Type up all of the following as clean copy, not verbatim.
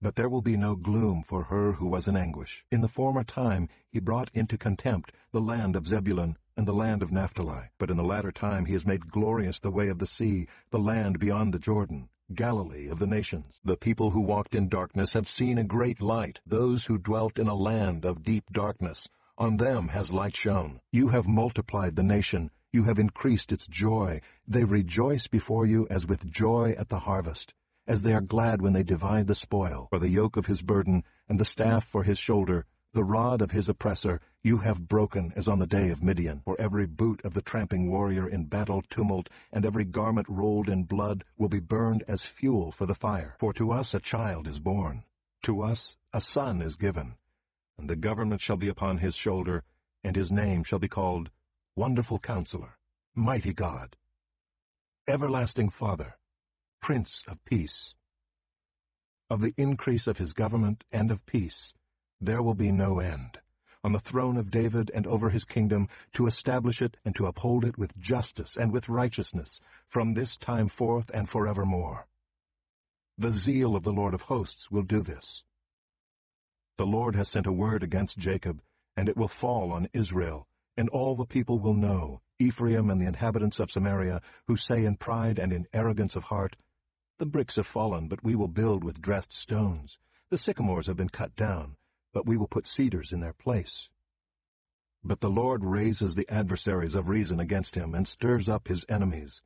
But there will be no gloom for her who was in anguish. In the former time he brought into contempt the land of Zebulun and the land of Naphtali. But in the latter time he has made glorious the way of the sea, the land beyond the Jordan, Galilee of the nations. The people who walked in darkness have seen a great light. Those who dwelt in a land of deep darkness, on them has light shone. You have multiplied the nation. You have increased its joy. They rejoice before you as with joy at the harvest, as they are glad when they divide the spoil. For the yoke of his burden, and the staff for his shoulder, the rod of his oppressor, you have broken as on the day of Midian. For every boot of the tramping warrior in battle tumult, and every garment rolled in blood, will be burned as fuel for the fire. For to us a child is born, to us a son is given, and the government shall be upon his shoulder, and his name shall be called Wonderful Counselor, Mighty God, Everlasting Father, Prince of Peace. Of the increase of his government and of peace there will be no end, on the throne of David and over his kingdom, to establish it and to uphold it with justice and with righteousness, from this time forth and forevermore. The zeal of the Lord of hosts will do this. The Lord has sent a word against Jacob, and it will fall on Israel, and all the people will know, Ephraim and the inhabitants of Samaria, who say in pride and in arrogance of heart, The bricks have fallen, but we will build with dressed stones. The sycamores have been cut down, but we will put cedars in their place. But the Lord raises the adversaries of reason against him, and stirs up his enemies.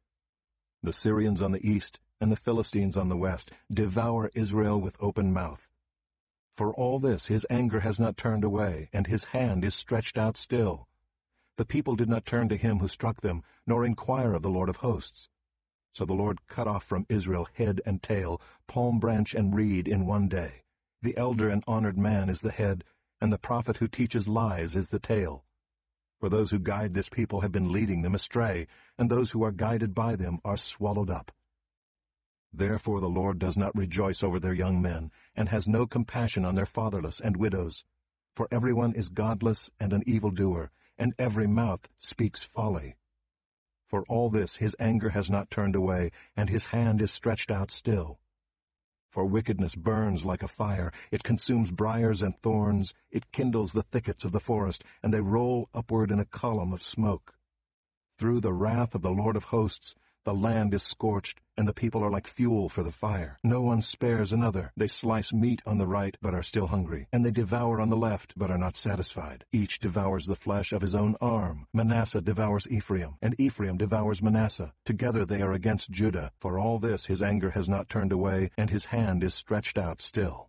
The Syrians on the east and the Philistines on the west devour Israel with open mouth. For all this his anger has not turned away, and his hand is stretched out still. The people did not turn to him who struck them, nor inquire of the Lord of hosts. So the Lord cut off from Israel head and tail, palm branch and reed in one day. The elder and honored man is the head, and the prophet who teaches lies is the tail. For those who guide this people have been leading them astray, and those who are guided by them are swallowed up. Therefore the Lord does not rejoice over their young men, and has no compassion on their fatherless and widows. For everyone is godless and an evildoer, and every mouth speaks folly. For all this his anger has not turned away, and his hand is stretched out still. For wickedness burns like a fire, it consumes briars and thorns, it kindles the thickets of the forest, and they roll upward in a column of smoke. Through the wrath of the Lord of hosts, the land is scorched, and the people are like fuel for the fire. No one spares another. They slice meat on the right, but are still hungry, and they devour on the left, but are not satisfied. Each devours the flesh of his own arm. Manasseh devours Ephraim, and Ephraim devours Manasseh. Together they are against Judah. For all this his anger has not turned away, and his hand is stretched out still.